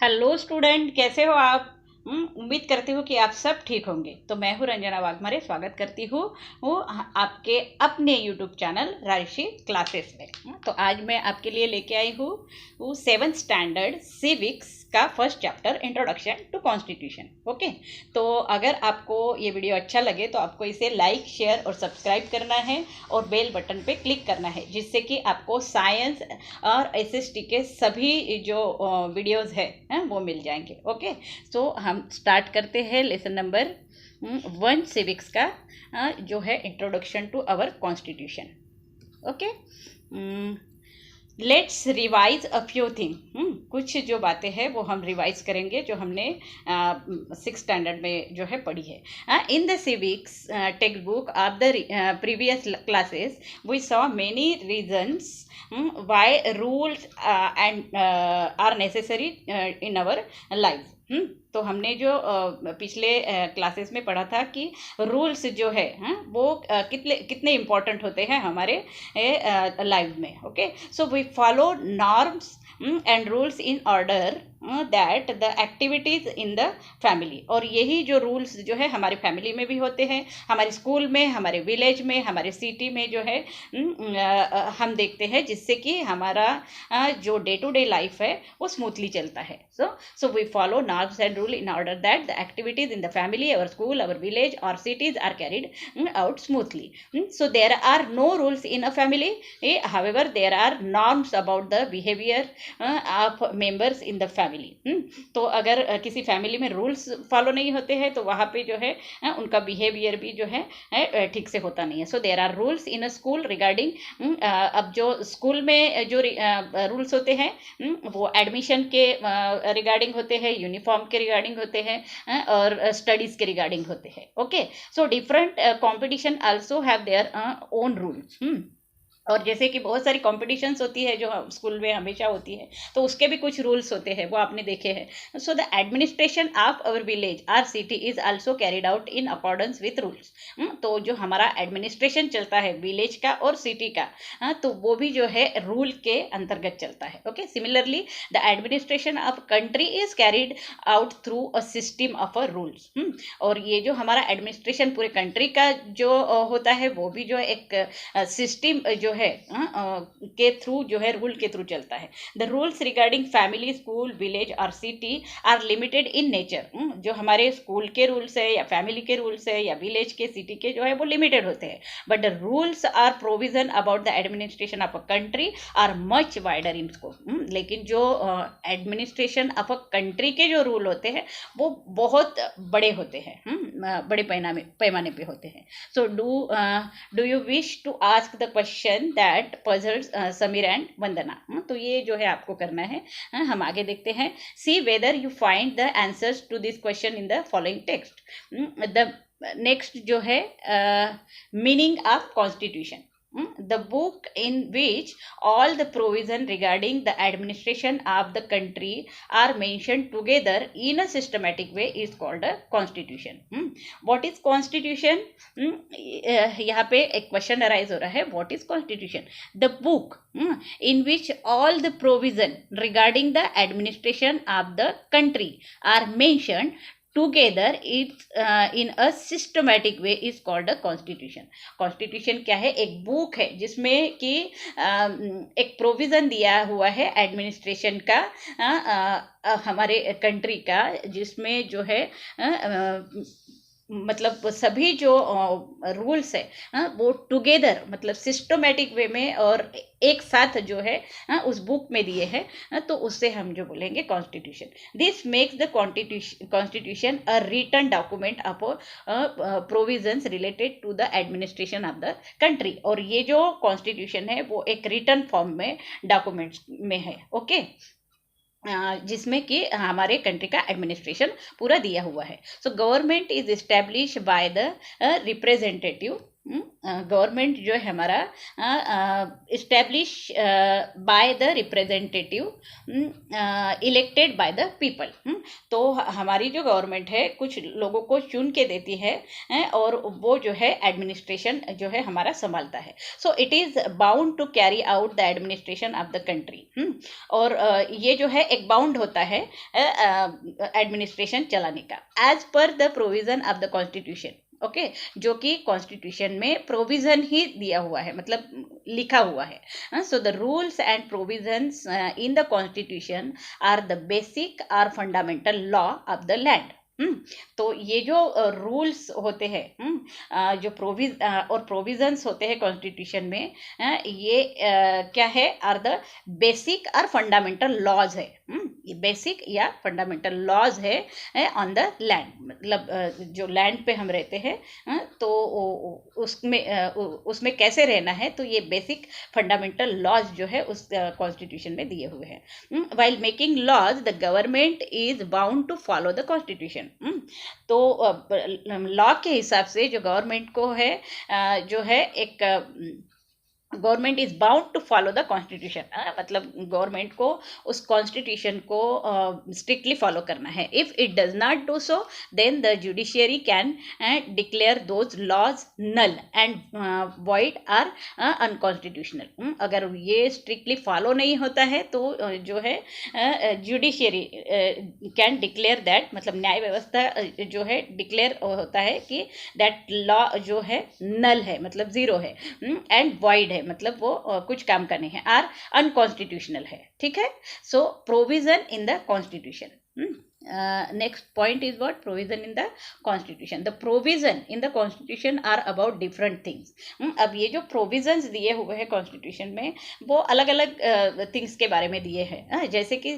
Hello student, कैसे हो आप? उम्मीद करती हूँ कि आप सब ठीक होंगे। तो मैं हूँ रंजना वाघमारे, स्वागत करती हूँ आपके अपने यूट्यूब चैनल राजश्री क्लासेस में। तो आज मैं आपके लिए लेके आई हूँ वो 7th स्टैंडर्ड सिविक्स का first chapter introduction to constitution. Okay, तो अगर आपको ये वीडियो अच्छा लगे तो आपको इसे लाइक, शेयर और सब्सक्राइब करना है और बेल बटन पे क्लिक करना है, जिससे कि आपको साइंस और एसएसटी के सभी जो वीडियोस है वो मिल जाएंगे। ओके, सो हम स्टार्ट करते हैं लेसन नंबर 1 सिविक्स का, जो है introduction to our constitution. Okay, let's revise a few thing. कुछ जो बातें हैं वो हम रिवाइज करेंगे जो हमने 6th स्टैंडर्ड में जो है पढ़ी है। In the civics text book of the previous classes we saw many reasons why rules and are necessary in our life। तो हमने जो पिछले क्लासेस में पढ़ा था कि रूल्स जो है वो कितने कितने इम्पोर्टेंट होते हैं हमारे लाइफ में। Okay, so we follow norms and rules in order that the activities in the family. और यही जो रूल्स जो है हमारे फैमिली में भी होते हैं, हमारे स्कूल में, हमारे विलेज में, हमारे सिटी में जो है हम देखते हैं, जिससे कि हमारा जो डे टू डे लाइफ है वो स्मूथली चलता है। So we follow norms and rule in order that the activities in the family, our school, our village or cities are carried out smoothly। So there are no rules in a family, however there are norms about the behavior of members in the family। तो अगर किसी family में rules follow नहीं होते हैं तो वहाँ पे जो है उनका बिहेवियर भी जो है ठीक से होता नहीं है। So there are rules in a school regarding, अब जो स्कूल में जो रूल्स होते हैं वो एडमिशन के रिगार्डिंग होते हैं, यूनिफॉर्म के रिगार्डिंग होते हैं और स्टडीज के रिगार्डिंग होते हैं। Okay, so different competition also have their own rules. और जैसे कि बहुत सारी कॉम्पिटिशन्स होती है जो स्कूल में हमेशा होती है, तो उसके भी कुछ रूल्स होते हैं, वो आपने देखे हैं। So the administration of our village or city is also carried out in accordance with rules. तो जो हमारा एडमिनिस्ट्रेशन चलता है विलेज का और सिटी का, तो वो भी जो है रूल के अंतर्गत चलता है। Okay, similarly the administration of country is carried out through a system of a rules. और ये जो हमारा एडमिनिस्ट्रेशन पूरे कंट्री का जो होता है वो भी जो एक सिस्टम जो है के थ्रू जो है रूल के थ्रू चलता है। The rules regarding family, school, village और city are limited in nature. जो हमारे स्कूल के रूल्स है या फैमिली के रूल्स है या विलेज के, सिटी के जो है वो लिमिटेड होते हैं, but the rules or provision about the administration of a country are much wider in scope. लेकिन जो एडमिनिस्ट्रेशन ऑफ अ कंट्री के जो रूल होते हैं वो बहुत बड़े होते हैं, बड़े पैमाने पे होते हैं। So do you wish to ask the question that puzzles Sameer and Vandana? तो ये जो है आपको करना है। हम आगे देखते हैं। See whether you find the answers to this question in the following text. The next जो है meaning of constitution. The book in which all the provision regarding the administration of the country are mentioned together in a systematic way is called a constitution। What is constitution? यहाँ पे एक question arise हो रहा है, what is constitution? The book in which all the provision regarding the administration of the country are mentioned together it's in a systematic way is called a constitution। Constitution क्या है? एक book है जिसमें कि एक प्रोविज़न दिया हुआ है एडमिनिस्ट्रेशन का, हमारे कंट्री का, जिसमें जो है मतलब सभी जो रूल्स है वो टुगेदर, मतलब सिस्टमेटिक वे में और एक साथ जो है उस बुक में दिए हैं, तो उससे हम जो बोलेंगे constitution. This makes the constitution a written document of provisions related to the administration of the country. और ये जो कॉन्स्टिट्यूशन है वो एक रिटन फॉर्म में डॉक्यूमेंट्स में है। ओके, जिसमें कि हमारे कंट्री का एडमिनिस्ट्रेशन पूरा दिया हुआ है। So government is establish by the representative government जो है हमारा establish by the representative elected by the people. तो हमारी जो गवर्नमेंट है कुछ लोगों को चुन के देती है और वो जो है एडमिनिस्ट्रेशन जो है हमारा संभालता है। So it is bound to carry out the administration of the country. और ये जो है एक बाउंड होता है एडमिनिस्ट्रेशन चलाने का as per the provision of the constitution. Okay, जो कि कॉन्स्टिट्यूशन में प्रोविजन ही दिया हुआ है, मतलब लिखा हुआ है। So the rules and provisions in the constitution are the basic or fundamental law of the land. तो ये जो रूल्स होते हैं जो प्रोविजंस होते हैं कॉन्स्टिट्यूशन में, ये क्या है, आर द बेसिक और फंडामेंटल लॉज है। ये बेसिक या फंडामेंटल लॉज है ऑन द लैंड, मतलब जो लैंड पे हम रहते हैं तो उसमें कैसे रहना है, तो ये बेसिक फंडामेंटल लॉज जो है उस कॉन्स्टिट्यूशन में दिए हुए हैं। While making laws the government is bound to follow the constitution. तो लॉ के हिसाब से जो गवर्नमेंट को है जो है एक government is bound to follow the constitution, मतलब गवर्नमेंट को उस कॉन्स्टिट्यूशन को स्ट्रिक्टली फॉलो करना है। If it does not do so then the judiciary can declare those laws null and void or unconstitutional. अगर ये स्ट्रिक्टली फॉलो नहीं होता है तो जो है जुडिशियरी कैन डिक्लेयर दैट, मतलब न्याय व्यवस्था जो है डिक्लेयर होता है कि दैट लॉ जो है नल है, मतलब ज़ीरो है, एंड वॉइड है, मतलब वो कुछ काम का नहीं है, आर अनकॉन्स्टिट्यूशनल है। ठीक है, so provision in the constitution. Next point is what? Provision in the constitution. The provision in the constitution are about different things. अब ये जो provisions दिए हुए हैं constitution में वो अलग अलग things के बारे में दिए हैं, जैसे कि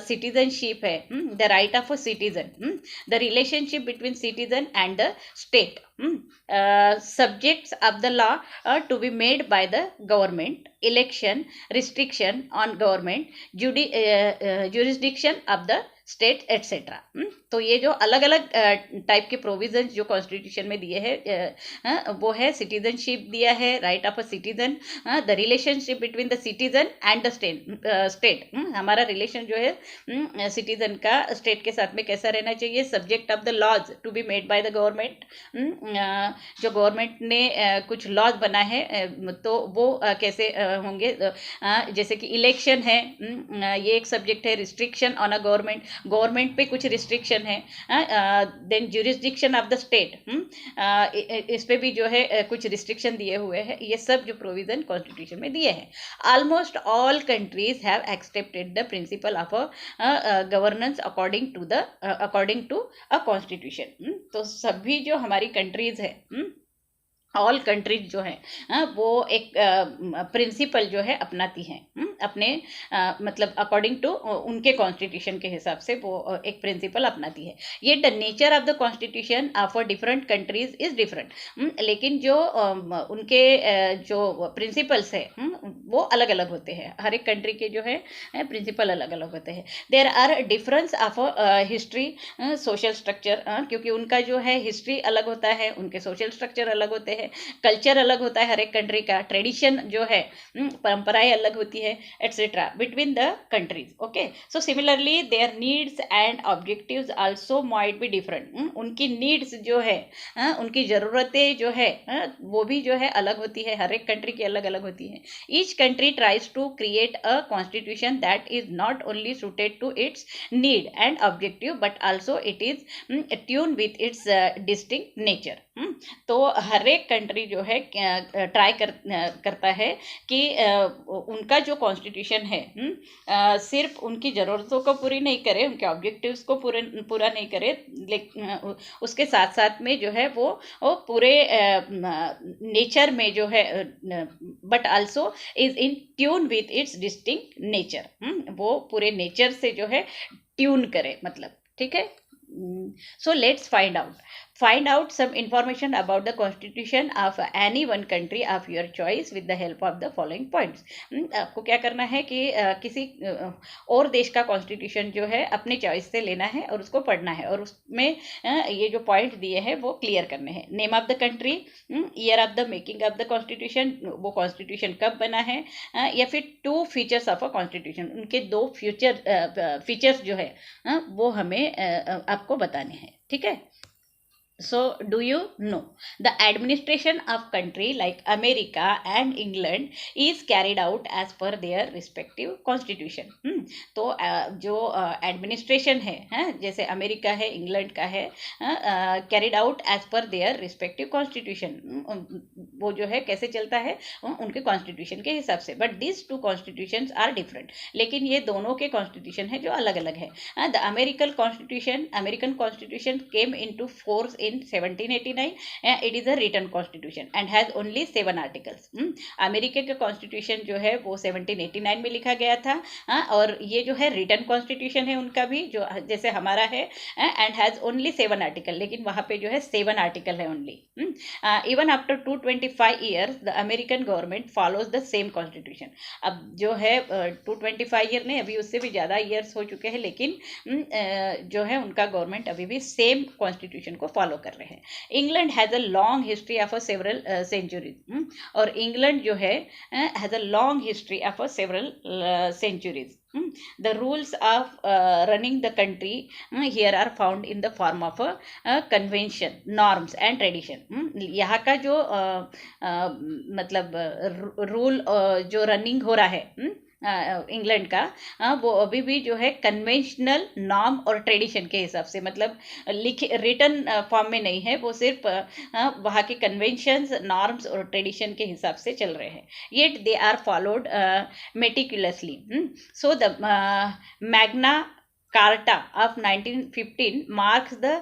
citizenship है, the right of a citizen, the relationship between citizen and the state, subjects of the law to be made by the government, election, restriction on government, jurisdiction of the state etcetera. तो ये जो अलग अलग type के provisions जो constitution में दिए हैं वो है सिटीजनशिप दिया है, right of a citizen, the relationship between the citizen and the state, हमारा रिलेशन जो है सिटीजन का स्टेट के साथ में कैसा रहना चाहिए, subject of the laws to be made by the government, जो गवर्नमेंट ने कुछ लॉज बना है तो वो कैसे होंगे, जैसे कि इलेक्शन है, ये एक सब्जेक्ट है, रिस्ट्रिक्शन ऑन अ गवर्नमेंट पे कुछ रिस्ट्रिक्शन है, then jurisdiction of the state, इस पे भी जो है कुछ रिस्ट्रिक्शन दिए हुए हैं। ये सब जो प्रोविजन कॉन्स्टिट्यूशन में दिए हैं। Almost all countries have accepted the principle of governance according to a constitution. तो सभी जो हमारी कंट्रीज है, ऑल कंट्रीज जो है वो एक प्रिंसिपल जो है अपनाती हैं अपने मतलब अकॉर्डिंग टू उनके कॉन्स्टिट्यूशन के हिसाब से वो एक प्रिंसिपल अपनाती है। ये the nature of the constitution for different countries is different, लेकिन जो उनके जो प्रिंसिपल्स है वो अलग अलग होते हैं। हर एक कंट्री के जो है प्रिंसिपल अलग अलग होते हैं। There are difference of history, social structure, क्योंकि उनका जो है हिस्ट्री अलग होता है, उनके सोशल स्ट्रक्चर अलग होते हैं, कल्चर अलग होता है हर एक कंट्री का, ट्रेडिशन जो है परंपराएं अलग होती है, etcetera between the countries. Okay, so similarly there needs and objectives also might be different. उनकी नीड्स जो है उनकी ज़रूरतें जो है वो भी जो है अलग होती है, हर एक कंट्री की अलग अलग होती है। Each country tries to create a constitution that is not only suited to its need and objective but also it is tune with its distinct nature. तो हर एक कंट्री जो है ट्राई करता है कि उनका जो कॉन्स्टिट्यूशन है सिर्फ उनकी ज़रूरतों को पूरी नहीं करे, उनके ऑब्जेक्टिव्स को पूरा नहीं करे, लेकिन उसके साथ साथ में जो है वो पूरे नेचर में जो है but also is in tune with its distinct nature, वो पूरे नेचर से जो है ट्यून करे, मतलब। ठीक है, so let's find out. Find out some information about the constitution of any one country of your choice with the help of the following points. आपको क्या करना है कि किसी और देश का कॉन्स्टिट्यूशन जो है अपनी चॉइस से लेना है और उसको पढ़ना है, और उसमें ये जो पॉइंट दिए हैं वो क्लियर करने हैं। Name of the country, year of the making of the constitution, वो कॉन्स्टिट्यूशन कब बना है, या फिर two features of a constitution, उनके दो फीचर्स जो है वो हमें आपको बताने हैं। ठीक है। So, do you know the administration of country like America and England is carried out as per their respective constitution? तो जो एडमिनिस्ट्रेशन है जैसे अमेरिका है, इंग्लैंड का है, carried out as per their respective constitution, वो जो है कैसे चलता है उनके कॉन्स्टिट्यूशन के हिसाब से। But this two constitutions are different, लेकिन ये दोनों के कॉन्स्टिट्यूशन है जो अलग अलग है। The American constitution came into force in 1789. It is a written constitution and has only 7 articles. America का कॉन्स्टिट्यूशन जो है वो 1789 में लिखा गया था, और ये जो है रिटन कॉन्स्टिट्यूशन है उनका भी, जो जैसे हमारा है, एंड हैज ओनली 7 आर्टिकल, लेकिन वहाँ पे जो है 7 आर्टिकल है only. Even after 225 years the American government follows the same constitution. अब जो है 225 ईयर नहीं, अभी उससे भी ज़्यादा ईयर्स हो चुके हैं, लेकिन जो है उनका गवर्नमेंट अभी भी सेम कॉन्स्टिट्यूशन को फॉलो कर रहे हैं। England has a long history of a several centuries, और इंग्लैंड जो है has a long history of a several centuries. The rules of running the country here are found in the form of a convention, norms and tradition. यहाँ का जो मतलब rule जो running हो रहा है इंग्लैंड का, वो अभी भी जो है कन्वेंशनल नॉर्म और ट्रेडिशन के हिसाब से, मतलब लिखे रिटन फॉर्म में नहीं है, वो सिर्फ वहाँ के कन्वेंशंस, नॉर्म्स और ट्रेडिशन के हिसाब से चल रहे हैं। Yet they are followed meticulously. So the Magna Carta of 1915 marks the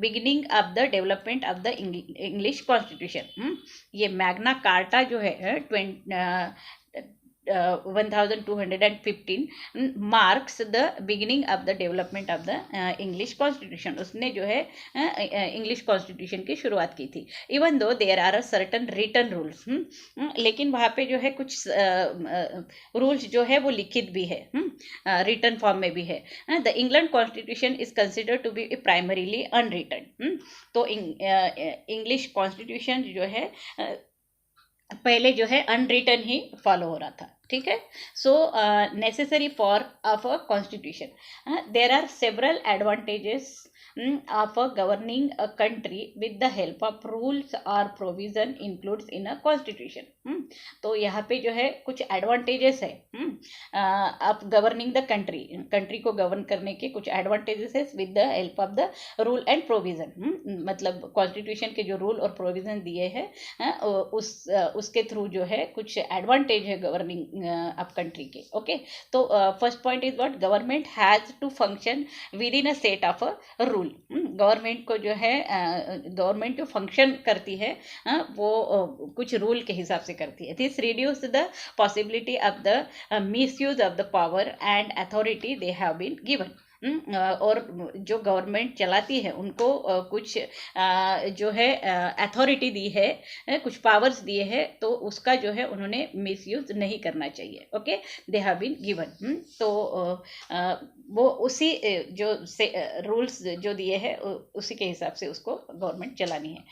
beginning of the development of the English Constitution. ये मैग्ना कार्टा जो है 1215 marks the beginning of the development of the English constitution. उसने जो है English constitution की शुरुआत की थी। Even though there are a certain written rules, लेकिन वहाँ पे जो है कुछ रूल्स जो है वो लिखित भी है, रिटन फॉर्म में भी है। The England constitution is considered to be primarily unwritten. तो इंग्लिश कॉन्स्टिट्यूशन जो है पहले जो है अनरिटन ही फॉलो हो रहा था। ठीक है। So necessary for of a constitution, there are several advantages of governing a country with the help of rules or provision includes in a constitution. तो यहाँ पे जो है कुछ एडवांटेजेस है ऑफ गवर्निंग द कंट्री को गवर्न करने के कुछ एडवांटेजेस है with the help of the rule and provision. मतलब कॉन्स्टिट्यूशन के जो रूल और प्रोविजन दिए हैं उसके थ्रू जो है कुछ एडवांटेज है गवर्निंग ऑफ कंट्री के। ओके, तो first point is what, government has to function with in a set of a rule. Government को जो है गवर्नमेंट जो फंक्शन करती है वो कुछ रूल के हिसाब से करती है। This reduce the possibility of the misuse of the power and authority they have been given. और जो गवर्नमेंट चलाती है उनको कुछ जो है अथॉरिटी दी है, कुछ पावर्स दिए हैं, तो उसका जो है उन्होंने मिसयूज नहीं करना चाहिए। Okay, they have been given. तो वो उसी जो रूल्स जो दिए हैं उसी के हिसाब से उसको गवर्नमेंट चलानी है।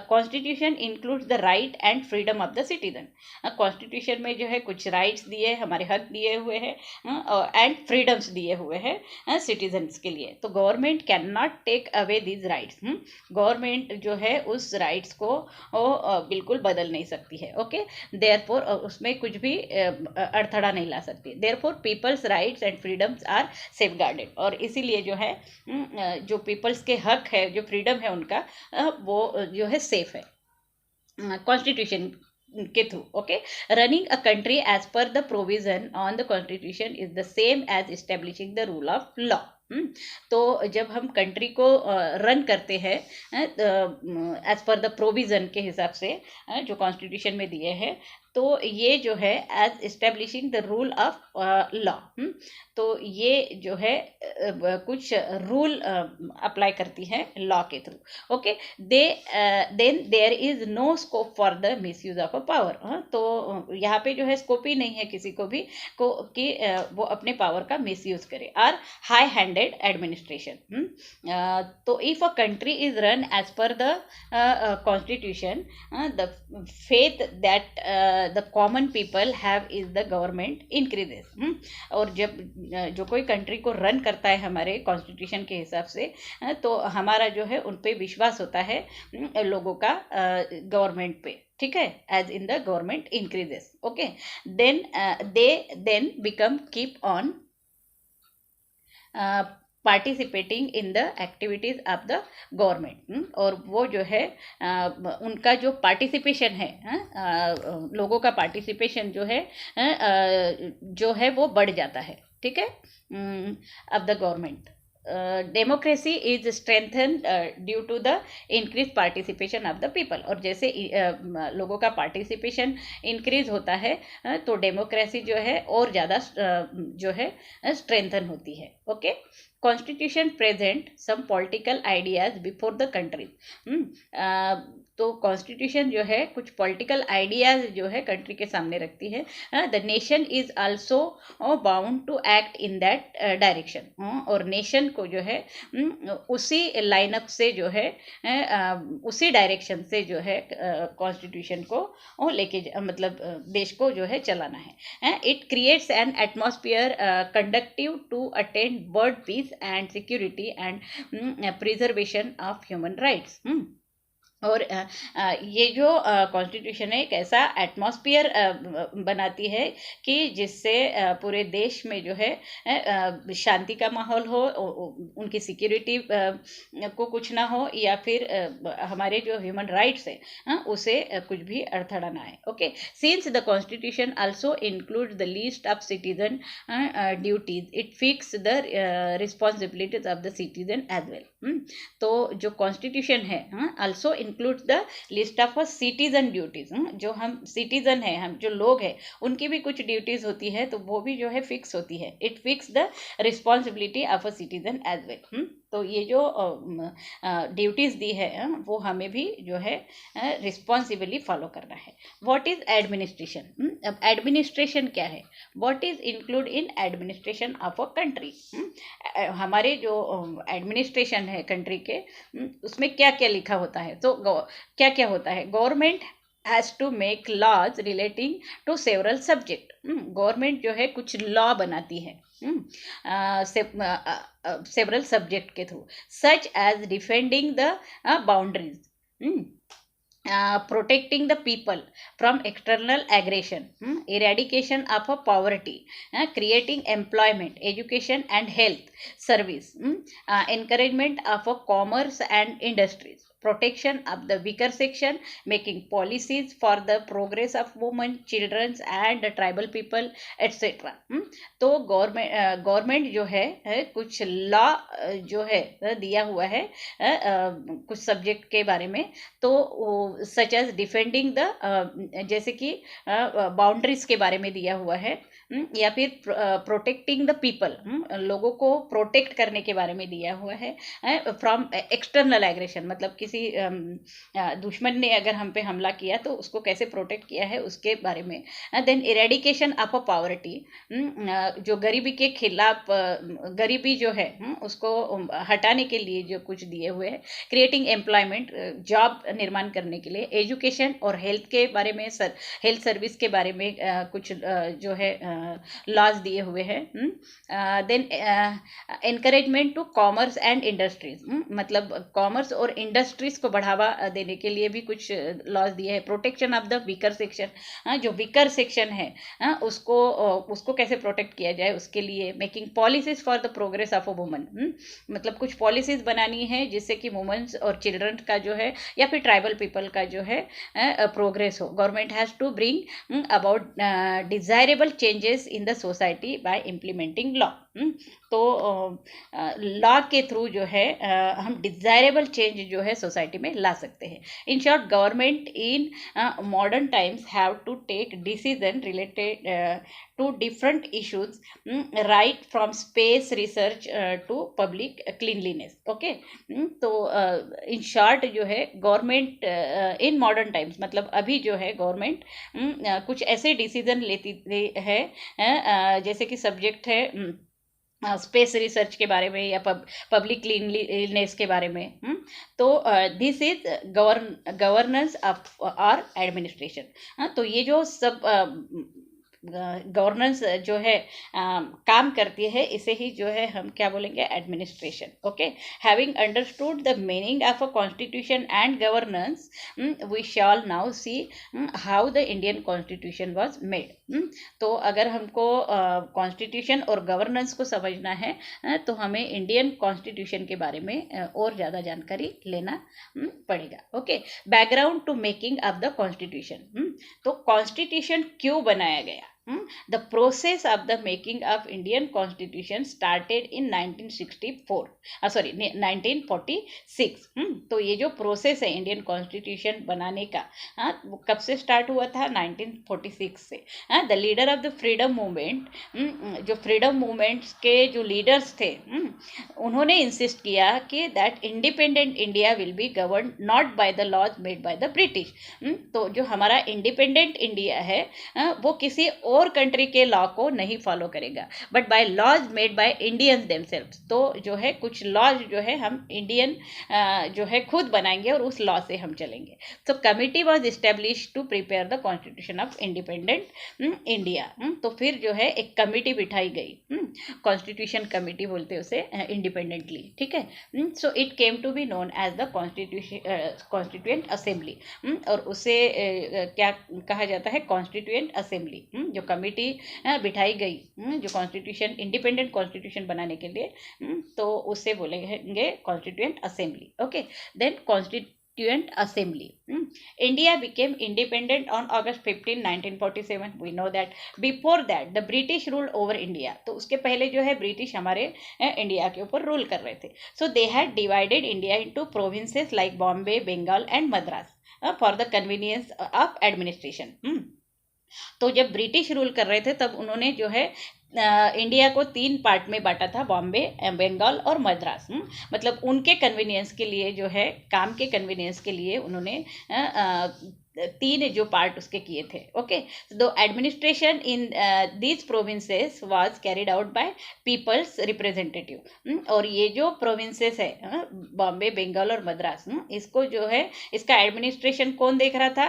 Constitution includes the right and freedom of the citizen. Constitution में जो है कुछ राइट्स दिए, हमारे हक दिए हुए हैं, एंड फ्रीडम्स दिए हुए हैं सिटीजन्स के लिए। तो government can not take away these rights. Government जो है उस राइट्स को बिल्कुल बदल नहीं सकती है। ओके, देयरफॉर उसमें कुछ भी अड़थड़ा नहीं ला सकती। Therefore people's rights and freedoms are safeguarded. और इसीलिए जो है जो पीपल्स के हक है, जो फ्रीडम है उनका, वो जो है सेफ है कॉन्स्टिट्यूशन के through. Okay, running a country as per the provision on the constitution is the same as establishing the rule of law. तो जब हम कंट्री को रन करते हैं एज पर द प्रोविजन के हिसाब से जो कॉन्स्टिट्यूशन में दिए हैं, तो ये जो है as establishing the rule of law, तो ये जो है कुछ रूल अप्लाई करती है लॉ के through. Okay, they then there is no scope for the misuse of a power. तो यहाँ पे जो है स्कोप ही नहीं है किसी को भी को कि वो अपने पावर का मिसयूज करे। और हाई हैंडेड एडमिनिस्ट्रेशन, तो if a country is run as per the constitution, the faith that the common people have is the government increases। और जब जो कोई कंट्री को रन करता है हमारे कॉन्स्टिट्यूशन के हिसाब से, तो हमारा जो है उन पे विश्वास होता है लोगों का गवर्नमेंट पे, ठीक है, as in the government increases. Okay, then they then become keep on participating in the activities of the government. और वो जो है उनका जो पार्टिसिपेशन है, लोगों का पार्टिसिपेशन जो है वो बढ़ जाता है, ठीक है, of the government. Democracy is strengthen due to the increase participation of the people. और जैसे लोगों का पार्टिसिपेशन इंक्रीज होता है तो डेमोक्रेसी जो है और ज़्यादा जो है स्ट्रेंथन होती है। Okay, constitution present some political ideas before the country. तो कॉन्स्टिट्यूशन जो है कुछ पॉलिटिकल आइडियाज जो है कंट्री के सामने रखती है। The nation is also bound to act in that direction. और नेशन को जो है उसी लाइनअप से जो है उसी डायरेक्शन से जो है कॉन्स्टिट्यूशन को लेके मतलब देश को जो है चलाना है। It creates an atmosphere conductive to attend world peace and security and preservation of human rights. और ये जो कॉन्स्टिट्यूशन है एक ऐसा एटमॉस्फेयर बनाती है कि जिससे पूरे देश में जो है शांति का माहौल हो, उनकी सिक्योरिटी को कुछ ना हो, या फिर हमारे जो ह्यूमन राइट्स है उसे कुछ भी अड़थड़ा ना आए। Okay, since the constitution also include the list of citizen duties, it fix the responsibilities of the citizen as well. तो जो कॉन्स्टिट्यूशन है also include the list of citizen duties. जो हम सिटीजन है, हम जो लोग हैं, उनकी भी कुछ ड्यूटीज होती है, तो वो भी जो है फिक्स होती है। It fix the responsibility of a citizen as well. तो ये जो ड्यूटीज दी है वो हमें भी जो है रिस्पॉन्सिबली फॉलो करना है। What is administration? अब एडमिनिस्ट्रेशन क्या है? What is include in administration of a country? हमारे जो एडमिनिस्ट्रेशन है कंट्री के, उसमें क्या क्या लिखा होता है? तो क्या क्या होता है? Government has to make laws relating to several subject. Government जो है कुछ लॉ बनाती है सेवरल सब्जेक्ट के through, such as defending the boundaries, protecting the people from external aggression, eradication of poverty, creating employment, education and health service, encouragement of commerce and industries, protection of the weaker section, making policies for the progress of women, children and tribal people, etc. तो government जो है कुछ law जो है दिया हुआ है कुछ सब्जेक्ट के बारे में, तो सच एज डिफेंडिंग द, जैसे कि बाउंड्रीज के बारे में दिया हुआ है, या फिर प्रोटेक्टिंग द पीपल, लोगों को प्रोटेक्ट करने के बारे में दिया हुआ है फ्रॉम एक्सटर्नल एग्रेशन, मतलब किसी दुश्मन ने अगर हम पे हमला किया तो उसको कैसे प्रोटेक्ट किया है उसके बारे में। Then eradication of a poverty, जो गरीबी के खिलाफ, गरीबी जो है उसको हटाने के लिए जो कुछ दिए हुए हैं। क्रिएटिंग एम्प्लॉयमेंट, जॉब निर्माण करने के लिए। एजुकेशन और हेल्थ के बारे में, हेल्थ सर्विस के बारे में कुछ जो है लॉज दिए हुए हैं। Then encouragement to commerce and industries, मतलब कॉमर्स और इंडस्ट्रीज को बढ़ावा देने के लिए भी कुछ लॉज दिए हैं। Protection of the weaker section, जो वीकर सेक्शन है उसको कैसे प्रोटेक्ट किया जाए उसके लिए। Making policies for the progress of a woman, मतलब कुछ पॉलिसीज बनानी है जिससे कि वुमेन्स और चिल्ड्रन का जो है या फिर ट्राइबल पीपल का जो है प्रोग्रेस हो। Government has to bring about desirable changes in the society by implementing law. तो लॉ के थ्रू जो है हम डिजायरेबल चेंज जो है सोसाइटी में ला सकते हैं. In short, government in modern times have to take decision related to different issues, right from space research to public cleanliness. Okay. तो इन शॉर्ट जो है गवर्नमेंट इन मॉडर्न टाइम्स मतलब अभी जो है गवर्नमेंट कुछ ऐसे डिसीजन लेती है जैसे कि सब्जेक्ट है स्पेस रिसर्च के बारे में या पब्लिक क्लीनलीनेस के बारे में. तो this is governance of or administration. तो ये जो सब गवर्नेंस जो है काम करती है, इसे ही जो है हम क्या बोलेंगे, administration. Okay. Having understood the meaning of a constitution and governance, we shall now see how the Indian constitution was made. तो अगर हमको कॉन्स्टिट्यूशन और गवर्नेंस को समझना है तो हमें इंडियन कॉन्स्टिट्यूशन के बारे में और ज़्यादा जानकारी लेना पड़ेगा. Okay. Background to making of the constitution. तो कॉन्स्टिट्यूशन क्यों बनाया गया? The process of the making of Indian Constitution started in 1964. 1946. तो ये जो प्रोसेस है इंडियन कॉन्स्टिट्यूशन बनाने का, वो कब से स्टार्ट हुआ था? 1946 से. The leader of the freedom movement, जो फ्रीडम मूवमेंट्स के जो लीडर्स थे, उन्होंने इंसिस्ट किया कि that independent India will be govern not by the laws made by the British. तो जो हमारा इंडिपेंडेंट इंडिया है वो किसी और कंट्री के लॉ को नहीं फॉलो करेगा, but by laws made by Indians themselves. तो जो है कुछ लॉज जो है हम इंडियन जो है खुद बनाएंगे और उस लॉ से हम चलेंगे. तो committee was establish to prepare the constitution of independent India. तो फिर जो है एक कमिटी बिठाई गई, कॉन्स्टिट्यूशन कमिटी बोलते उसे इंडिपेंडेंटली. ठीक है. So it came to be known as the constituent assembly. और उसे क्या कहा जाता है? Constituent assembly. जो कमिटी बिठाई गई जो कॉन्स्टिट्यूशन इंडिपेंडेंट कॉन्स्टिट्यूशन बनाने के लिए, तो उससे बोलेंगे constituent assembly. Okay. Then constituent assembly. India became independent on August 15, 1947. We know that. Before that, the British ruled over India. तो उसके पहले जो है ब्रिटिश हमारे इंडिया के ऊपर रूल कर रहे थे. So they had divided India into provinces like Bombay, Bengal and Madras for the convenience of administration. तो जब ब्रिटिश रूल कर रहे थे तब उन्होंने जो है इंडिया को 3 पार्ट में बांटा था, बॉम्बे, बंगाल और मद्रास. मतलब उनके कन्वीनियंस के लिए जो है, काम के कन्वीनियंस के लिए उन्होंने 3 जो पार्ट उसके किए थे. Okay. The administration in these provinces was carried out by peoples representative. और ये जो प्रोविंसेस है बॉम्बे, बंगाल और मद्रास, इसको जो है इसका एडमिनिस्ट्रेशन कौन देख रहा था?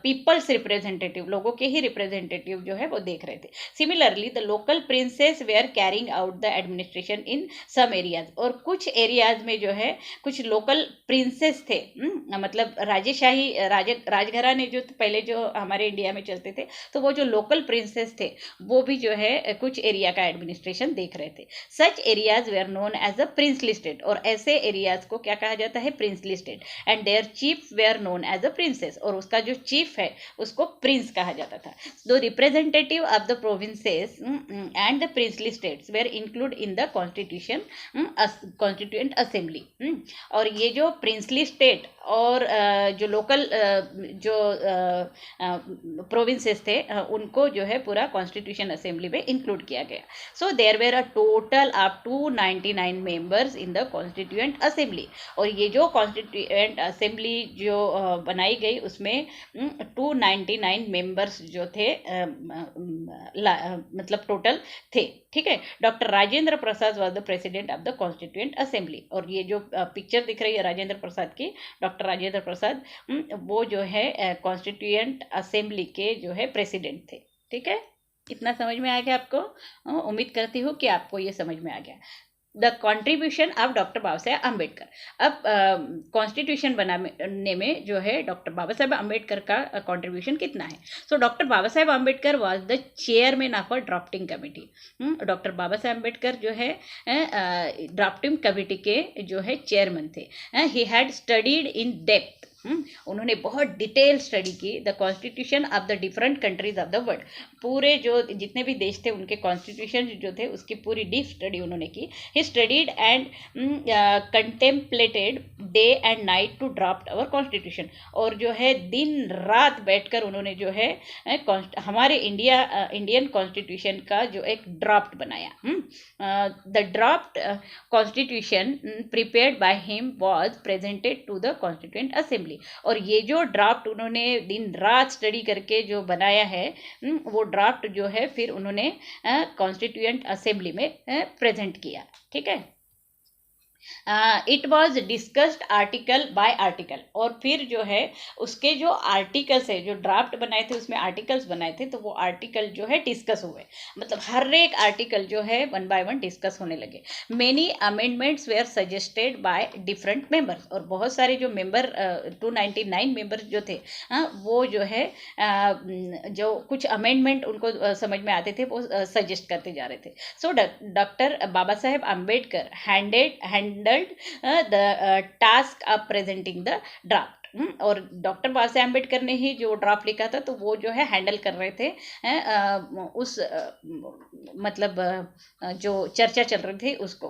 पीपल्स रिप्रेजेंटेटिव, लोगों के ही रिप्रेजेंटेटिव जो है वो देख रहे थे. Similarly the local princes were carrying out the administration in some areas. और कुछ एरियाज में जो है कुछ लोकल प्रिंसेस थे, मतलब राजेशाही राजघराने जो पहले जो हमारे इंडिया में चलते थे, तो वो जो लोकल प्रिंसेस थे वो भी जो है कुछ एरिया का एडमिनिस्ट्रेशन देख रहे थे. Such areas were known as a princely state. और ऐसे एरियाज को क्या कहा जाता है? Princely state. And their chief were known as a princes. और उसका जो चीफ है उसको प्रिंस कहा जाता था. The representative of the provinces and the princely states were include in the constitution constituent assembly. और ये जो प्रिंसली स्टेट और जो लोकल जो प्रोविंसेस थे उनको जो है पूरा कॉन्स्टिट्यूशन असेंबली में इंक्लूड किया गया. So there were a total of 299 members in the constituent assembly. और ये जो कॉन्स्टिट्यूएंट असेंबली जो बनाई गई उसमें 299 मेंबर्स जो थे मतलब टोटल थे. ठीक है. Doctor Rajendra Prasad was the president of the constituent assembly. और ये जो पिक्चर दिख रही है राजेंद्र प्रसाद की, डॉक्टर राजेंद्र प्रसाद वो जो है कॉन्स्टिट्यूएंट असेंबली के जो है प्रेसिडेंट थे. ठीक है. इतना समझ में आ गया आपको? उम्मीद करती हूँ कि आपको ये समझ में आ गया. The contribution of doctor Baba Saheb Ambedkar. अब कॉन्स्टिट्यूशन बनाने में जो है डॉक्टर बाबा साहेब अम्बेडकर का कॉन्ट्रीब्यूशन कितना है? So doctor Baba Saheb Ambedkar was the chairman of a drafting committee. Doctor Baba Saheb Ambedkar जो है ड्राफ्टिंग कमेटी के जो है चेयरमैन थे. He had studied in depth उन्होंने बहुत डिटेल स्टडी की the constitution of the different countries of the world. पूरे जो जितने भी देश थे उनके कॉन्स्टिट्यूशन जो थे उसकी पूरी डीप स्टडी उन्होंने की। He studied and contemplated day and night to draft our constitution. और जो है दिन रात बैठकर उन्होंने जो है हमारे इंडियन कॉन्स्टिट्यूशन का जो एक ड्राफ्ट बनाया। The draft constitution prepared by him was presented to the constituent assembly. और ये जो ड्राफ्ट उन्होंने दिन रात स्टडी करके जो बनाया है वो ड्राफ्ट जो है फिर उन्होंने कॉन्स्टिट्यूएंट असेंबली में प्रेजेंट किया। ठीक है। It was discussed article by article. और फिर जो है उसके जो आर्टिकल्स है, जो ड्राफ्ट बनाए थे उसमें आर्टिकल्स बनाए थे, तो वो आर्टिकल जो है डिस्कस हुए। मतलब हर एक आर्टिकल जो है वन बाय वन डिस्कस होने लगे। Many amendments were suggested by different members. और बहुत सारे जो मेंबर 299 मेंबर्स जो थे वो जो है जो कुछ अमेंडमेंट उनको समझ में आते थे वो सजेस्ट करते जा रहे थे। So doctor Baba Saheb Ambedkar handled the task of presenting the draft। और डॉक्टर बाबा साहेब अम्बेडकर ने ही जो ड्राफ्ट लिखा था तो वो जो है हैंडल कर रहे थे उस मतलब जो चर्चा चल रही थी उसको।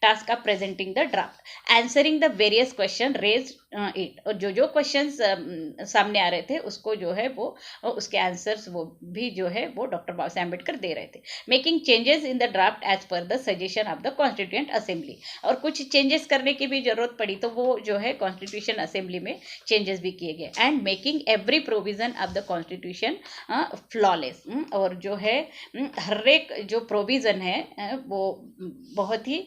Task of presenting the draft, answering the various question raise it. और जो क्वेश्चंस सामने आ रहे थे उसको जो है वो उसके आंसर्स वो भी जो है वो डॉक्टर बाबा साहेब अम्बेडकर दे रहे थे। Making changes in the draft as per the suggestion of the constituent assembly. और कुछ चेंजेस करने की भी जरूरत पड़ी तो वो जो है कॉन्स्टिट्यूशन असेंबली में चेंजेस भी किए गए। And making every provision of the constitution flawless. और जो है हर एक जो प्रोविजन है वो बहुत ही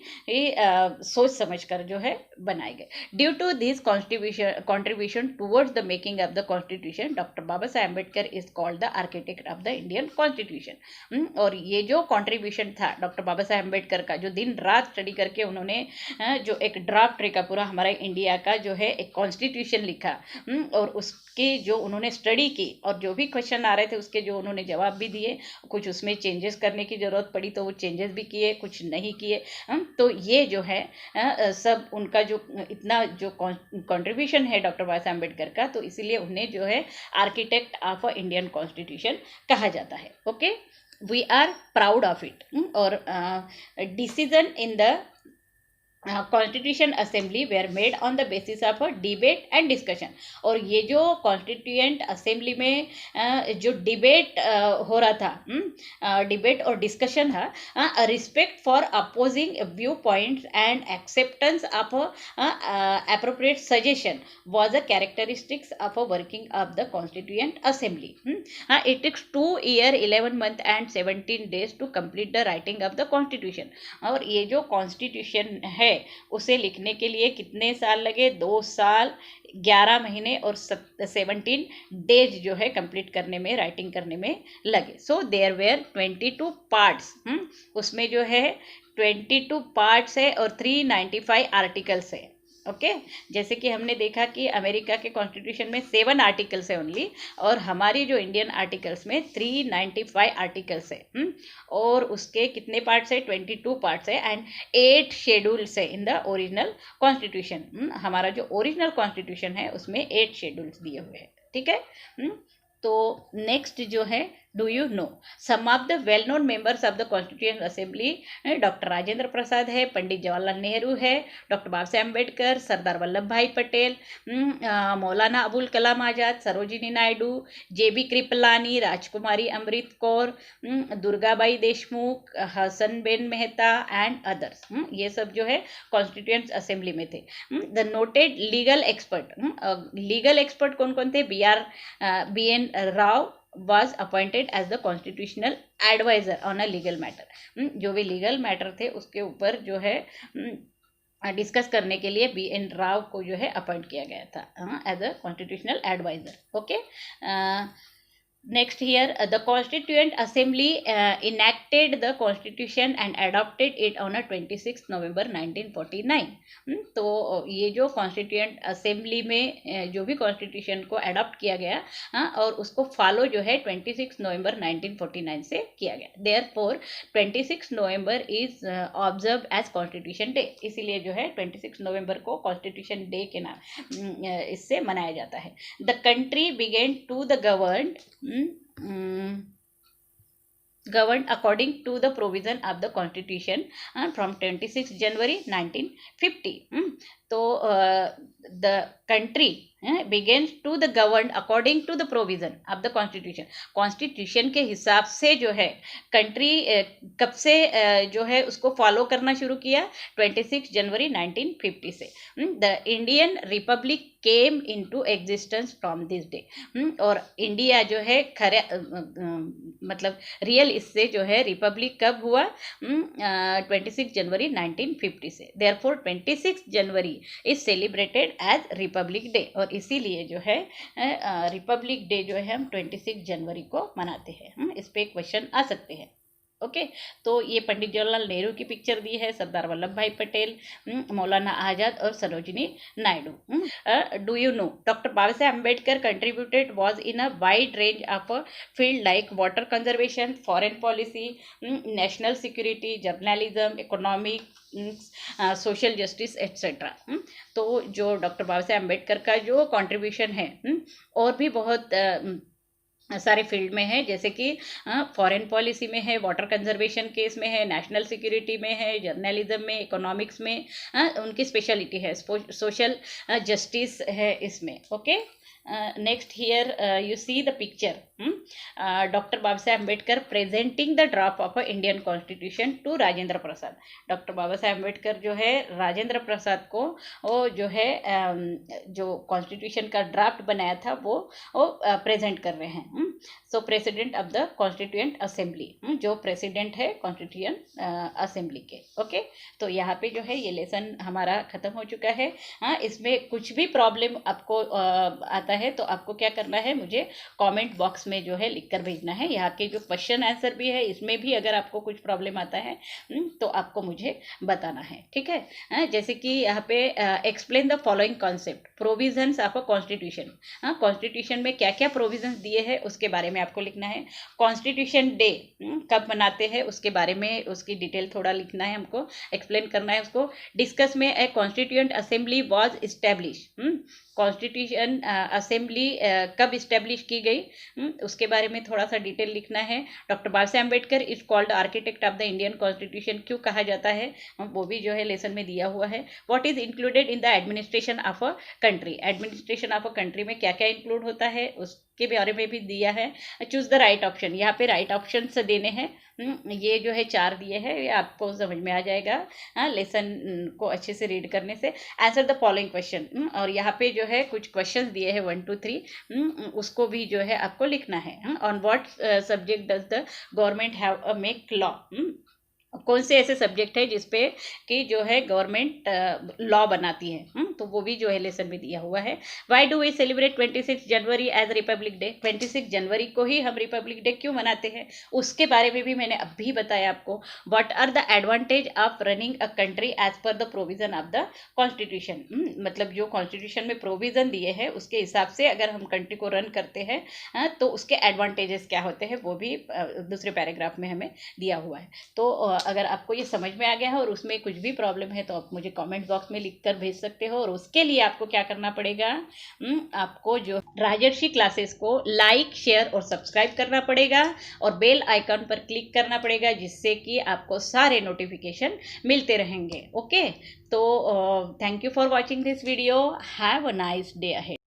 सोच समझकर जो है बनाए गए। Due to this contribution towards the making of the constitution, doctor Baba Saheb Ambedkar is called the architect of the Indian constitution. और ये जो कॉन्ट्रीब्यूशन था डॉक्टर बाबा साहेब अम्बेडकर का, जो दिन रात स्टडी करके उन्होंने जो एक ड्राफ्ट रेखा पूरा हमारा इंडिया का जो है एक कॉन्स्टिट्यूशन लिखा, और उसकी जो उन्होंने स्टडी की और जो भी क्वेश्चन आ रहे थे उसके जो उन्होंने जवाब भी दिए, कुछ उसमें चेंजेस करने की ज़रूरत पड़ी तो वो चेंजेस भी किए, कुछ नहीं किए। तो ये जो है सब उनका जो इतना जो कंट्रीब्यूशन है डॉक्टर बाबा साहेब अम्बेडकर का, तो इसीलिए उन्हें जो है आर्किटेक्ट ऑफ इंडियन कॉन्स्टिट्यूशन कहा जाता है। Okay, we are proud of it. और decision in the constitution assembly were made on the basis of debate and discussion. और ये जो कॉन्स्टिट्यूएंट असेंबली में जो डिबेट हो रहा था, डिबेट और डिस्कशन था, respect for opposing view points and acceptance of appropriate suggestion was a characteristics of working of the constituent assembly. It takes 2 years 11 months and 17 days to complete the writing of the constitution. और ये जो constitution है उसे लिखने के लिए कितने साल लगे? 2 साल 11 महीने और 17 डेज जो है कंप्लीट करने में, राइटिंग करने में लगे। So there were 22 parts. उसमें जो है 22 पार्ट्स है और 395 आर्टिकल्स है। ओके, जैसे कि हमने देखा कि अमेरिका के कॉन्स्टिट्यूशन में 7 आर्टिकल्स है ओनली, और हमारी जो इंडियन आर्टिकल्स में 395 आर्टिकल्स है। और उसके कितने पार्ट्स है? 22 पार्ट्स है एंड 8 शेड्यूल्स है इन द ओरिजिनल कॉन्स्टिट्यूशन। हमारा जो ओरिजिनल कॉन्स्टिट्यूशन है उसमें 8 शेड्यूल्स दिए हुए हैं। ठीक है। तो नेक्स्ट जो है, do you know some of the well known members of the constituent assembly? Doctor Rajendra Prasad है, पंडित जवाहरलाल नेहरू है, doctor Baba Saheb Ambedkar, Sardar Vallabh Bhai Patel, Maulana Abul Kalam Azad, Sarojini Naidu, JB Kripalani, Rajkumari Amrit Kaur, Durgabai Deshmukh, हसनबेन Mehta and others. ये सब जो है कॉन्स्टिट्यूएंट असेंबली में थे। The noted legal expert, legal expert कौन कौन थे? BN Rao was appointed as the constitutional advisor on a legal matter। जो भी लीगल मैटर थे उसके ऊपर जो है डिस्कस करने के लिए BN राव को जो है अपॉइंट किया गया था as a constitutional advisor. Okay, Next here, the Constituent Assembly enacted the Constitution and adopted it on 26 November 1949. तो ये जो कॉन्स्टिट्यूएंट असेंबली में जो भी कॉन्स्टिट्यूशन को अडॉप्ट किया गया, और उसको फॉलो जो है 26 नवंबर 1949 से किया गया. Therefore 26 November is observe as constitution day. इसीलिए जो है 26 नवंबर को कॉन्स्टिट्यूशन डे के नाम इससे मनाया जाता है. The country began to the governed according to the provision of the constitution from 26 January 1950. तो the country begins to the governed according to the provision of the constitution. Constitution के हिसाब से जो है कंट्री कब से जो है उसको फॉलो करना शुरू किया, 26 जनवरी 1950 से. The Indian Republic came into existence from this day. और इंडिया जो है खरे मतलब रियल इससे जो है रिपब्लिक कब हुआ, 26 जनवरी 1950 से. Therefore 26 January is celebrated as republic day. और इसीलिए जो है रिपब्लिक डे जो है हम 26 जनवरी को मनाते हैं. इस पे क्वेश्चन आ सकते हैं. ओके, तो ये पंडित जवाहरलाल नेहरू की पिक्चर दी है, सरदार वल्लभ भाई पटेल, मौलाना आजाद और Sarojini Naidu. Do you know doctor Baba Saheb Ambedkar contributed was in a wide range of field like water conservation, foreign policy, national security, journalism, economics, social justice etcetera. तो जो डॉक्टर बाबा साहेब अम्बेडकर का जो कॉन्ट्रीब्यूशन है और भी बहुत सारे फील्ड में है, जैसे कि फॉरेन पॉलिसी में है, वाटर कंजर्वेशन केस में है, नेशनल सिक्योरिटी में है, जर्नलिज्म में, इकोनॉमिक्स में उनकी स्पेशलिटी है, सोशल जस्टिस है इसमें. Okay, next here you see the picture. Doctor Baba Saheb Ambedkar presenting the draft of Indian constitution to Rajendra Prasad. Doctor Baba Saheb Ambedkar जो है राजेंद्र प्रसाद को वो जो है जो कॉन्स्टिट्यूशन का ड्राफ्ट बनाया था वो प्रेजेंट कर रहे हैं. सो president of the constituent assembly, जो प्रेसिडेंट है कॉन्स्टिट्यूएंट असेंबली के. ओके, तो यहाँ पे जो है ये लेसन हमारा ख़त्म हो चुका है. इसमें कुछ भी प्रॉब्लम आपको आता है तो आपको क्या करना है, मुझे कमेंट बॉक्स में जो है लिखकर भेजना है. यहाँ के जो क्वेश्चन आंसर भी है इसमें भी अगर आपको कुछ प्रॉब्लम आता है तो आपको मुझे बताना है. ठीक है, जैसे कि यहाँ पे explain the following concept, provisions of a constitution. Constitution में क्या क्या प्रोविजंस दिए हैं उसके बारे में आपको लिखना है. कॉन्स्टिट्यूशन डे कब मनाते हैं उसके बारे में उसकी डिटेल थोड़ा लिखना है, हमको एक्सप्लेन करना है उसको. डिस्कस में ए constituent assembly was establish. Constitution assembly कब इस्टेब्लिश की गई उसके बारे में थोड़ा सा डिटेल लिखना है. Doctor Baba Saheb Ambedkar is called architect of the Indian constitution, क्यों कहा जाता है वो भी जो है लेसन में दिया हुआ है. What is included in the administration of a country, administration of a country में क्या क्या इंक्लूड होता है उसके बारे में भी दिया है. चूज द राइट ऑप्शन, यहाँ पे राइट ऑप्शन देने हैं. ये जो है 4 दिए हैं, ये आपको समझ में आ जाएगा लेसन को अच्छे से रीड करने से. आंसर द फॉलोइंग क्वेश्चन, और यहाँ पे जो है कुछ क्वेश्चंस दिए हैं 1 2 3, उसको भी जो है आपको लिखना है. On what subject does the government have a make law, कौन से ऐसे सब्जेक्ट है जिसपे कि जो है गवर्नमेंट लॉ बनाती है, तो वो भी जो है लेसन में दिया हुआ है. Why do we celebrate 26 January as republic day, 26 जनवरी को ही हम रिपब्लिक डे क्यों मनाते हैं उसके बारे में भी मैंने अभी बताया आपको. What are the advantage of running a country as per the provision of the constitution, मतलब जो कॉन्स्टिट्यूशन में प्रोविजन दिए हैं उसके हिसाब से अगर हम कंट्री को रन करते हैं तो उसके एडवांटेजेस क्या होते हैं वो भी दूसरे पैराग्राफ में हमें दिया हुआ है. तो अगर आपको ये समझ में आ गया है और उसमें कुछ भी प्रॉब्लम है तो आप मुझे कमेंट बॉक्स में लिखकर भेज सकते हो. और उसके लिए आपको क्या करना पड़ेगा, आपको जो राजर्षि क्लासेस को लाइक शेयर और सब्सक्राइब करना पड़ेगा और बेल आइकन पर क्लिक करना पड़ेगा जिससे कि आपको सारे नोटिफिकेशन मिलते रहेंगे. ओके, तो thank you for watching this video. Have a nice day ahead.